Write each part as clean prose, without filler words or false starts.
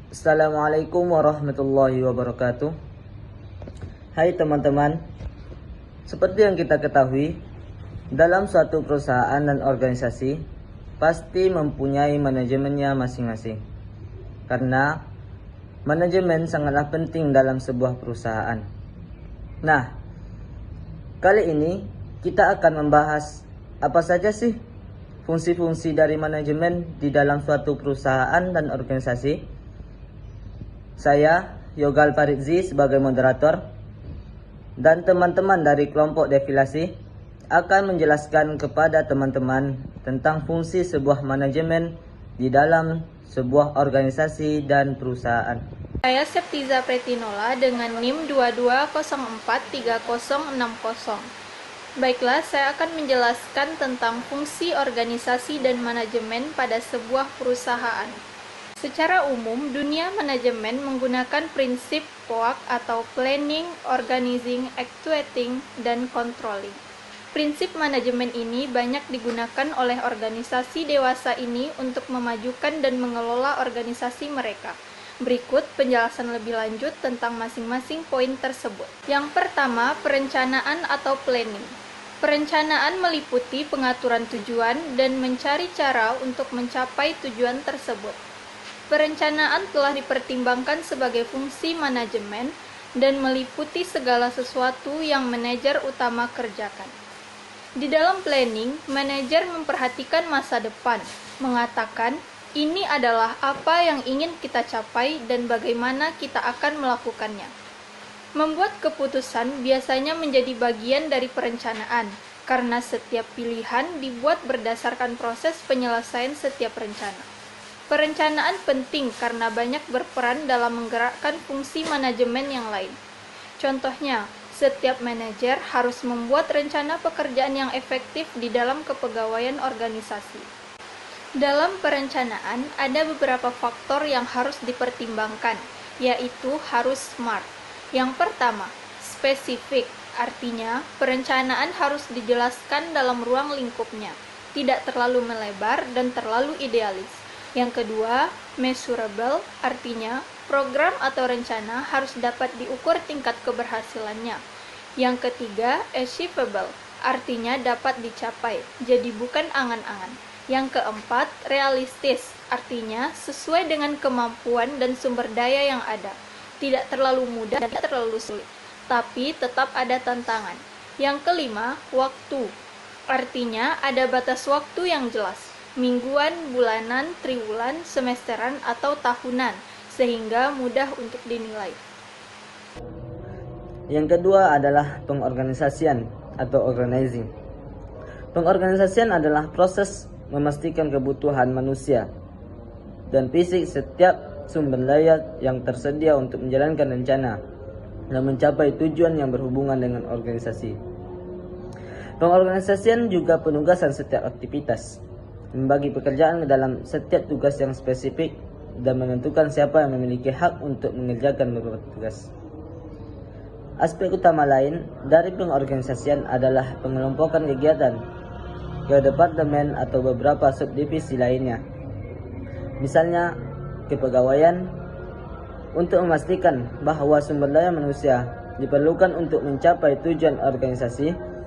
Assalamualaikum warahmatullahi wabarakatuh. Hai teman-teman, seperti yang kita ketahui, dalam suatu perusahaan dan organisasi pasti mempunyai manajemennya masing-masing. Karena manajemen sangatlah penting dalam sebuah perusahaan. Nah, kali ini kita akan membahas apa saja sih fungsi-fungsi dari manajemen di dalam suatu perusahaan dan organisasi. Saya, Yogal Faridzi sebagai moderator, dan teman-teman dari kelompok defilasi akan menjelaskan kepada teman-teman tentang fungsi sebuah manajemen di dalam sebuah organisasi dan perusahaan. Saya Septiza Pretinola dengan NIM 22043060. Baiklah, saya akan menjelaskan tentang fungsi organisasi dan manajemen pada sebuah perusahaan. Secara umum, dunia manajemen menggunakan prinsip POAK atau Planning, Organizing, Actuating, dan Controlling. Prinsip manajemen ini banyak digunakan oleh organisasi dewasa ini untuk memajukan dan mengelola organisasi mereka. Berikut penjelasan lebih lanjut tentang masing-masing poin tersebut. Yang pertama, perencanaan atau planning. Perencanaan meliputi pengaturan tujuan dan mencari cara untuk mencapai tujuan tersebut. Perencanaan telah dipertimbangkan sebagai fungsi manajemen dan meliputi segala sesuatu yang manajer utama kerjakan. Di dalam planning, manajer memperhatikan masa depan, mengatakan ini adalah apa yang ingin kita capai dan bagaimana kita akan melakukannya. Membuat keputusan biasanya menjadi bagian dari perencanaan, karena setiap pilihan dibuat berdasarkan proses penyelesaian setiap rencana. Perencanaan penting karena banyak berperan dalam menggerakkan fungsi manajemen yang lain. Contohnya, setiap manajer harus membuat rencana pekerjaan yang efektif di dalam kepegawaian organisasi. Dalam perencanaan, ada beberapa faktor yang harus dipertimbangkan, yaitu harus SMART. Yang pertama, spesifik, artinya perencanaan harus dijelaskan dalam ruang lingkupnya, tidak terlalu melebar dan terlalu idealis. Yang kedua, measurable, artinya program atau rencana harus dapat diukur tingkat keberhasilannya. Yang ketiga, achievable, artinya dapat dicapai, jadi bukan angan-angan. Yang keempat, realistis, artinya sesuai dengan kemampuan dan sumber daya yang ada. Tidak terlalu mudah dan tidak terlalu sulit, tapi tetap ada tantangan. Yang kelima, waktu, artinya ada batas waktu yang jelas. Mingguan, bulanan, triwulan, semesteran, atau tahunan, sehingga mudah untuk dinilai. Yang kedua adalah pengorganisasian atau organizing. Pengorganisasian adalah proses memastikan kebutuhan manusia dan fisik setiap sumber daya yang tersedia untuk menjalankan rencana dan mencapai tujuan yang berhubungan dengan organisasi. Pengorganisasian juga penugasan setiap aktivitas, membagi pekerjaan ke dalam setiap tugas yang spesifik dan menentukan siapa yang memiliki hak untuk mengerjakan beberapa tugas. Aspek utama lain dari pengorganisasian adalah pengelompokan kegiatan ke departemen atau beberapa subdivisi lainnya. Misalnya, kepegawaian untuk memastikan bahwa sumber daya manusia diperlukan untuk mencapai tujuan organisasi.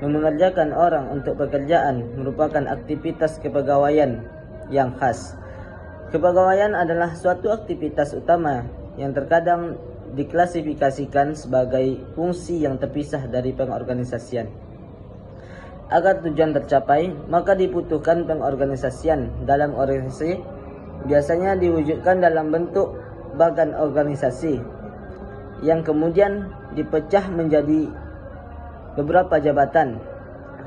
Mengerjakan orang untuk pekerjaan merupakan aktivitas kepegawaian yang khas. Kepegawaian adalah suatu aktivitas utama yang terkadang diklasifikasikan sebagai fungsi yang terpisah dari pengorganisasian. Agar tujuan tercapai, maka dibutuhkan pengorganisasian dalam organisasi, biasanya diwujudkan dalam bentuk bagan organisasi yang kemudian dipecah menjadi beberapa jabatan,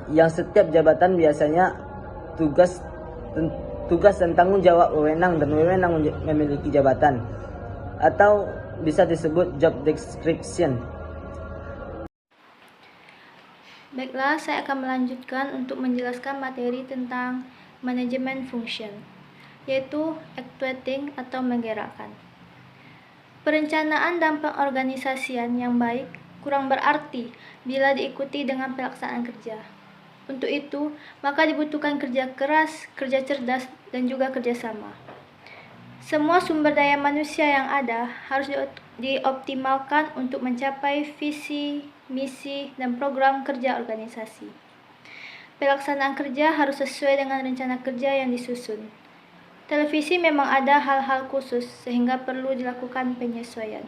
yang setiap jabatan biasanya tugas dan tanggung jawab wewenang memiliki jabatan, atau bisa disebut job description. Baiklah, saya akan melanjutkan untuk menjelaskan materi tentang manajemen function, yaitu actuating atau menggerakkan. Perencanaan dan pengorganisasian yang baik kurang berarti bila diikuti dengan pelaksanaan kerja. Untuk itu, maka dibutuhkan kerja keras, kerja cerdas, dan juga kerjasama. Semua sumber daya manusia yang ada harus dioptimalkan untuk mencapai visi, misi, dan program kerja organisasi. Pelaksanaan kerja harus sesuai dengan rencana kerja yang disusun. Televisi memang ada hal-hal khusus sehingga perlu dilakukan penyesuaian.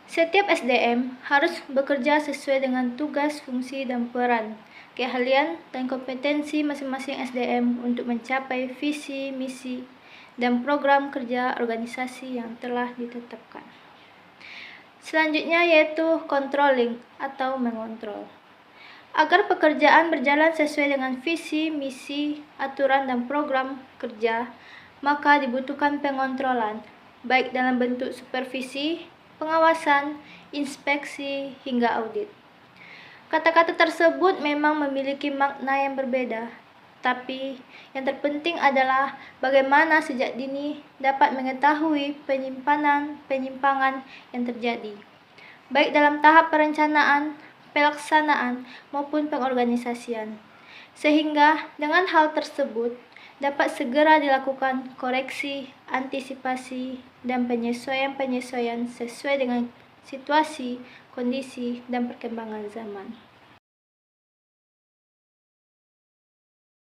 Setiap SDM harus bekerja sesuai dengan tugas, fungsi, dan peran, keahlian, dan kompetensi masing-masing SDM untuk mencapai visi, misi, dan program kerja organisasi yang telah ditetapkan. Selanjutnya yaitu controlling atau mengontrol. Agar pekerjaan berjalan sesuai dengan visi, misi, aturan, dan program kerja, maka dibutuhkan pengontrolan, baik dalam bentuk supervisi, pengawasan, inspeksi, hingga audit. Kata-kata tersebut memang memiliki makna yang berbeda, tapi yang terpenting adalah bagaimana sejak dini dapat mengetahui penyimpangan yang terjadi, baik dalam tahap perencanaan, pelaksanaan, maupun pengorganisasian. Sehingga dengan hal tersebut dapat segera dilakukan koreksi, antisipasi, dan penyesuaian-penyesuaian sesuai dengan situasi, kondisi, dan perkembangan zaman.